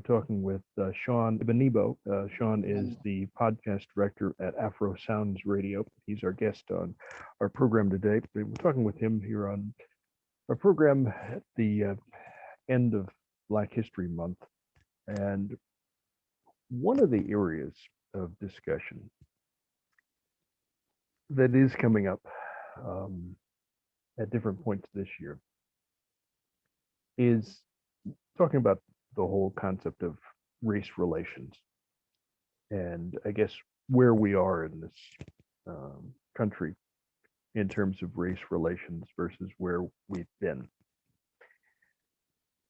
talking with Sean Ibanibo. Sean is And the podcast director at Afrosoundz Radio. He's our guest on our program today. We're talking with him here on our program at the end of Black History Month. And one of the areas of discussion that is coming up um, at different points this year is talking about the whole concept of race relations and I guess where we are in this country in terms of race relations versus where we've been.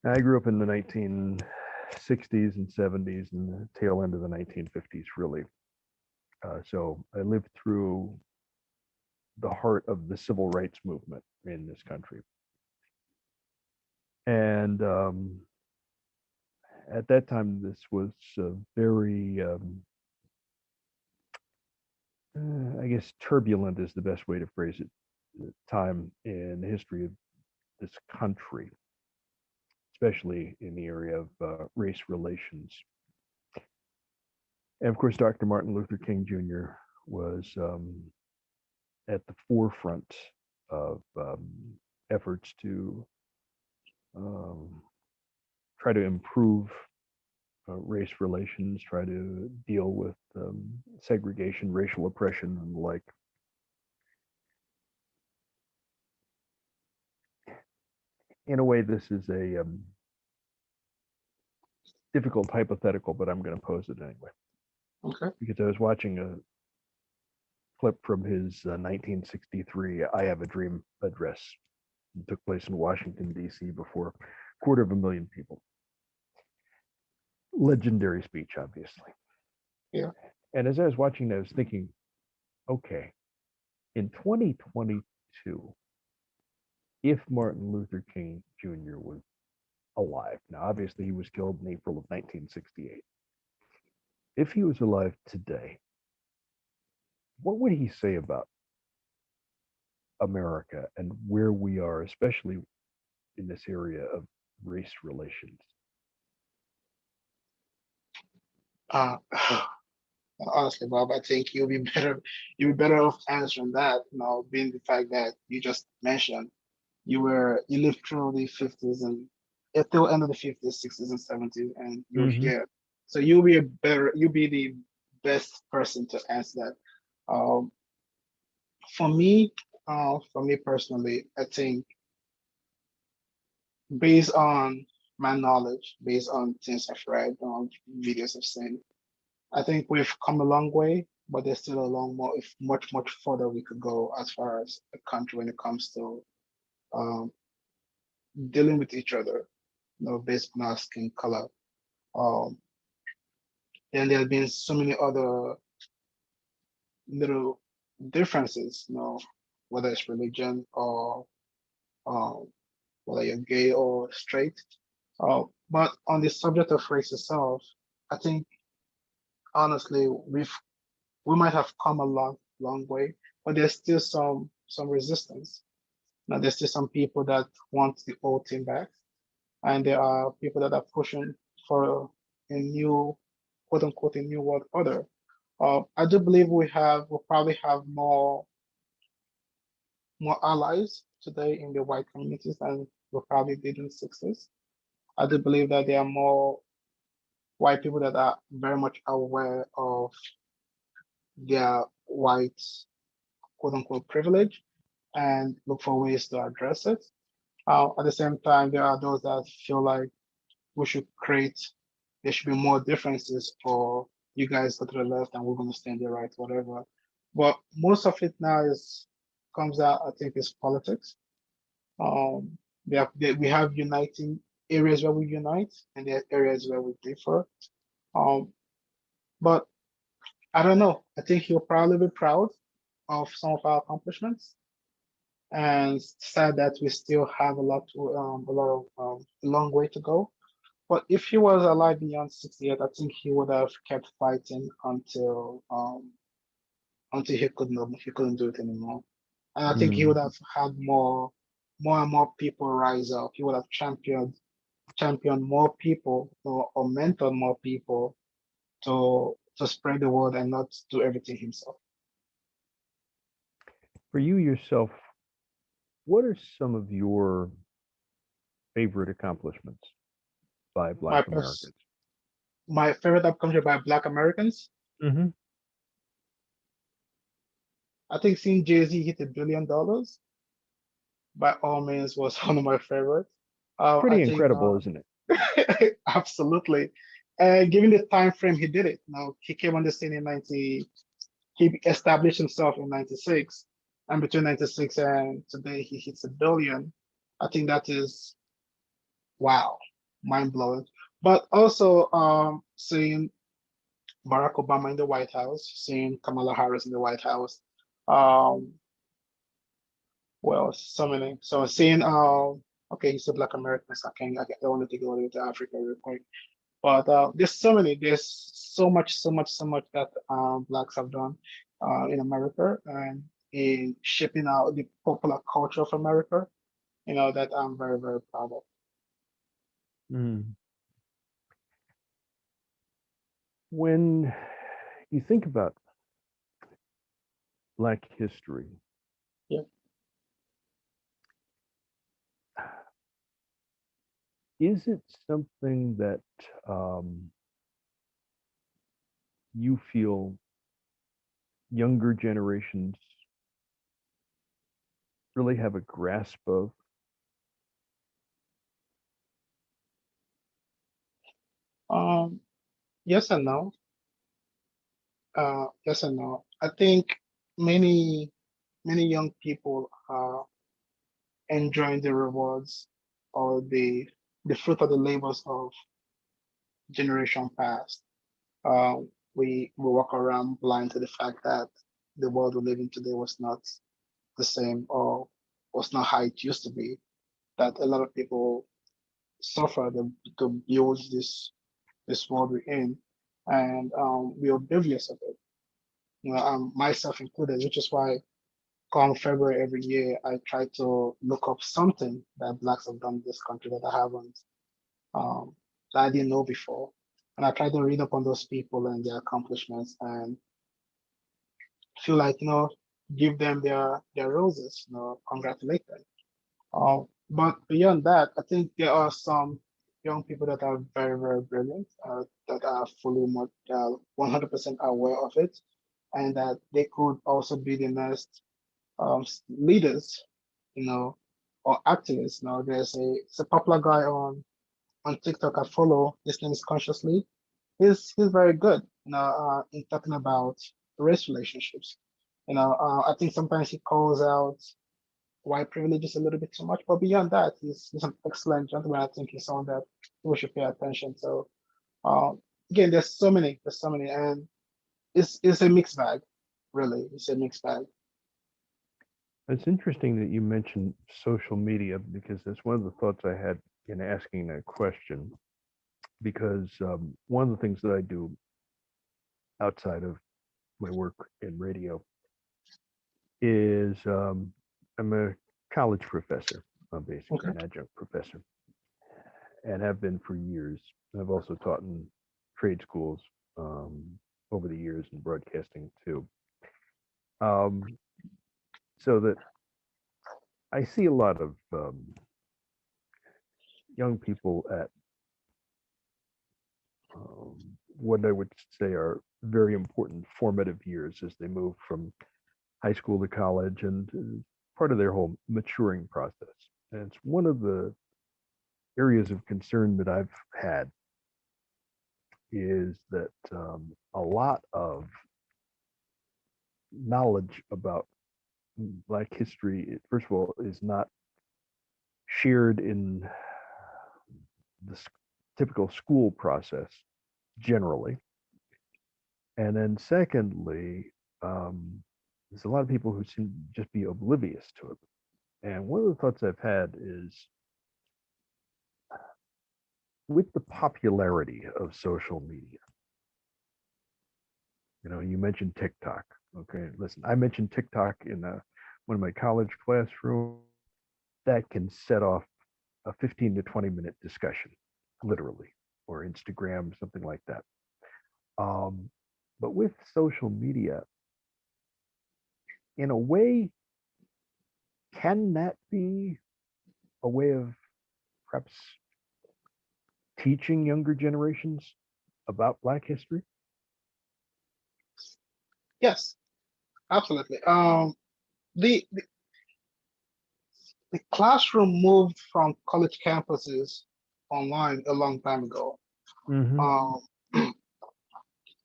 I grew up in the 1960s and 70s and the tail end of the 1950s, really. So I lived through the heart of the civil rights movement in this country. And at that time, this was very, I guess, turbulent is the best way to phrase it, time in the history of this country, especially in the area of race relations. And of course, Dr. Martin Luther King Jr. was at the forefront of efforts to um, try to improve race relations, try to deal with segregation, racial oppression, and the like. In a way, this is a difficult hypothetical, but I'm going to pose it anyway. okay. Because I was watching a clip from his 1963 I Have a Dream address. It took place in Washington, D.C. before a quarter of a million people. Legendary speech, obviously. Yeah. And as I was watching that, I was thinking, okay, in 2022, if Martin Luther King Jr. was alive, now obviously he was killed in April of 1968. If he was alive today, what would he say about America and where we are, especially in this area of race relations? Uh, Honestly, Bob, I think you'll be better off answering that, being the fact that you just mentioned you lived through the 50s and at the end of the 50s, 60s, and 70s, and you're Mm-hmm. here. So you'll be the best person to answer that. For me, for me personally, I think based on my knowledge, based on things I've read, on videos I've seen, I think we've come a long way, but there's still a long more, if much further we could go as far as a country when it comes to um, dealing with each other, based on our skin color. Um, and there have been so many other little differences, whether it's religion or um, whether you're gay or straight. But on the subject of race itself, I think honestly we might have come a long way, but there's still some resistance. Now there's still some people that want the old thing back, and there are people that are pushing for a new, quote unquote, a new world order. I do believe we'll probably have more allies today in the white communities than we probably did in the 60s. I do believe that there are more white people that are very much aware of their white, quote unquote, privilege and look for ways to address it. At the same time, there are those that feel like we should create, there should be more differences, or you guys go to the left and we're going to stay on the right, whatever. But most of it now comes out, I think, is politics. Um, we have uniting areas where we unite, and there are areas where we differ. Um, but I don't know. I think he'll probably be proud of some of our accomplishments, and sad that we still have a long way to go. But if he was alive beyond 68, I think he would have kept fighting until he couldn't do it anymore. And I think he would Mm. have had more and more people rise up. He would have championed champion more people or mentor more people to spread the word and not do everything himself. For you yourself, what are some of your favorite accomplishments by My Black pers- Americans? my favorite accomplishment by Black Americans, Hmm. I think seeing Jay-Z hit $1 billion by all means was one of my favorites. I Pretty think incredible, isn't it? absolutely. And given the time frame he did it, he came on the scene in 90, he established himself in 96, and between 96 and today he hits $1 billion. I think that is wow, mind blowing. But also seeing Barack Obama in the White House, seeing Kamala Harris in the White House, um, well, so many. So seeing okay, you said Black Americans. I don't want to go to Africa real quick. But there's so much, so much, so much that Blacks have done in America and in shaping out the popular culture of America, that I'm very, very proud of. Mm. When you think about Black history, Yeah. is it something that um, you feel younger generations really have a grasp of? Um, yes and no. Yes and no. I think many, many young people are enjoying the rewards or the fruit of the labors of generation past. We walk around blind to the fact that the world we live in today was not the same or was not how it used to be. That a lot of people suffer to build this world we're in, and we're oblivious of it. Myself included, which is why come February every year, I try to look up something that Blacks have done in this country that I haven't, um, that I didn't know before. And I try to read up on those people and their accomplishments and feel like, give them their roses, congratulate them. But beyond that, I think there are some young people that are very, very brilliant, that are 100% aware of it, and that they could also be the next leaders, you know, or activists. It's a popular guy on TikTok I follow. His name is Consciously. He's very good, in talking about race relationships. I think sometimes he calls out white privilege is a little bit too much, but beyond that, he's an excellent gentleman. I think he's someone that we should pay attention. So again, there's so many, and it's a mixed bag, really. It's a mixed bag. It's interesting that you mentioned social media because that's one of the thoughts I had in asking that question. Because one of the things that I do outside of my work in radio is I'm a college professor, basically Okay. an adjunct professor, and have been for years. I've also taught in trade schools um, over the years and broadcasting too. Um, so that I see a lot of young people at what I would say are very important formative years as they move from high school to college and part of their whole maturing process. And it's one of the areas of concern that I've had is that a lot of knowledge about Black history, first of all, is not shared in the typical school process generally. And then secondly, there's a lot of people who seem to just be oblivious to it. And one of the thoughts I've had is with the popularity of social media, you mentioned TikTok. Okay, listen, I mentioned TikTok in one of my college classrooms. That can set off a 15 to 20 minute discussion. literally, or Instagram, something like that. Um, but with social media, in a way, can that be a way of perhaps teaching younger generations about Black history? Yes, absolutely. The the classroom moved from college campuses online a long time ago. Mm-hmm. Um,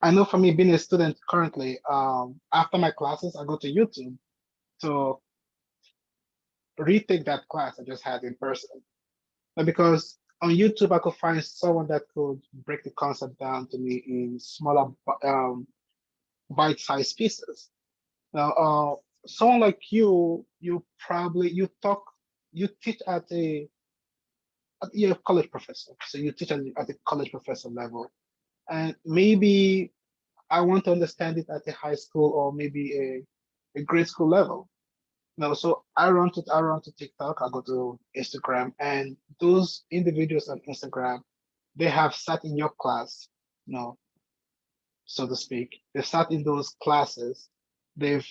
I know for me, being a student currently, after my classes, I go to YouTube to retake that class I just had in person. And because on YouTube, I could find someone that could break the concept down to me in smaller, um, bite-sized pieces. Now, someone like you probably you teach you're a college professor, so you teach at the college professor level, and maybe I want to understand it at a high school or maybe a grade school level. No, so I run to TikTok, I go to Instagram, and those individuals on Instagram, they have sat in your class, you know, so to speak. They've sat in those classes, they've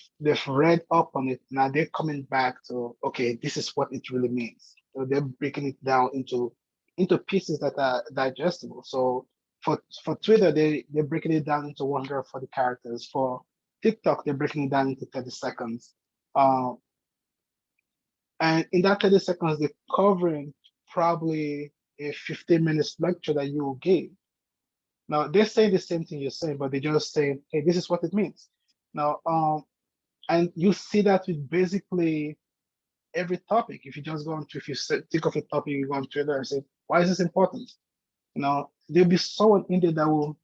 read up on it. Now they're coming back to, okay, this is what it really means. So they're breaking it down into pieces that are digestible. So for Twitter, they're breaking it down into 140 characters. For TikTok, they're breaking it down into 30 seconds. Uh, and in that 30 seconds, they're covering probably a 15 minutes lecture that you will give. Now they're saying the same thing you're saying, but they're just saying, hey, this is what it means. Now, and you see that with basically every topic. If you just go on to, if you think of a topic, you go on Twitter and say, why is this important? There'll be someone in there that will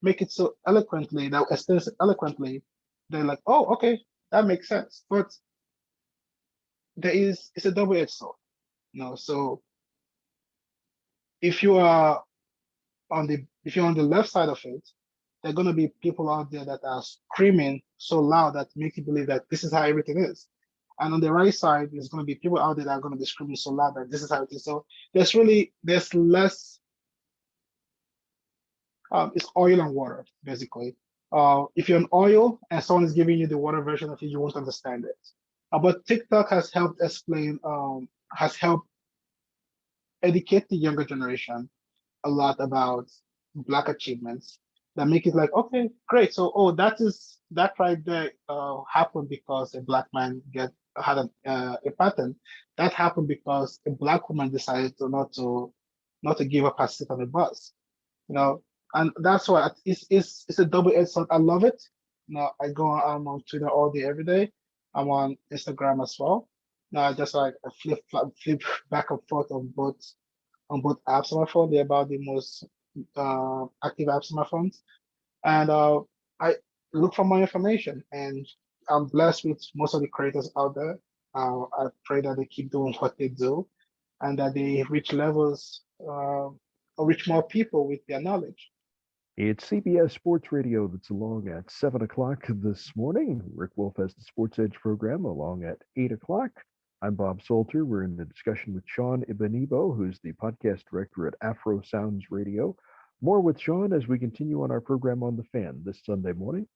make it so eloquently, that will explain it eloquently. They're like, oh, okay, that makes sense. But it's a double-edged sword. So if you are if you're on the left side of it, there are going to be people out there that are screaming so loud that make you believe that this is how everything is. And on the right side, there's going to be people out there that are going to be screaming so loud that this is how it is. So there's less, it's oil and water, basically. If you're an oil and someone is giving you the water version of it, you won't understand it. But TikTok has helped educate the younger generation a lot about Black achievements that make it like, okay, great. So, oh, that right there happened because a Black man had a pattern. That happened because a Black woman decided not to give up her seat on the bus. You know, and that's why it's a double-edged sword. I love it. I'm on Twitter all day, every day. I'm on Instagram as well. Now I just like I flip back and forth on both apps on my phone. They're about the most active apps on my phones. And I look for more information. And I'm blessed with most of the creators out there. I pray that they keep doing what they do and that they reach levels or reach more people with their knowledge. It's CBS Sports Radio that's along at 7 o'clock this morning. Rick Wolf has the Sports Edge program along at 8 o'clock. I'm Bob Salter. We're in the discussion with Sean Ibanibo, who's the podcast director at Afrosoundz Radio. More with Sean as we continue on our program on The Fan this Sunday morning.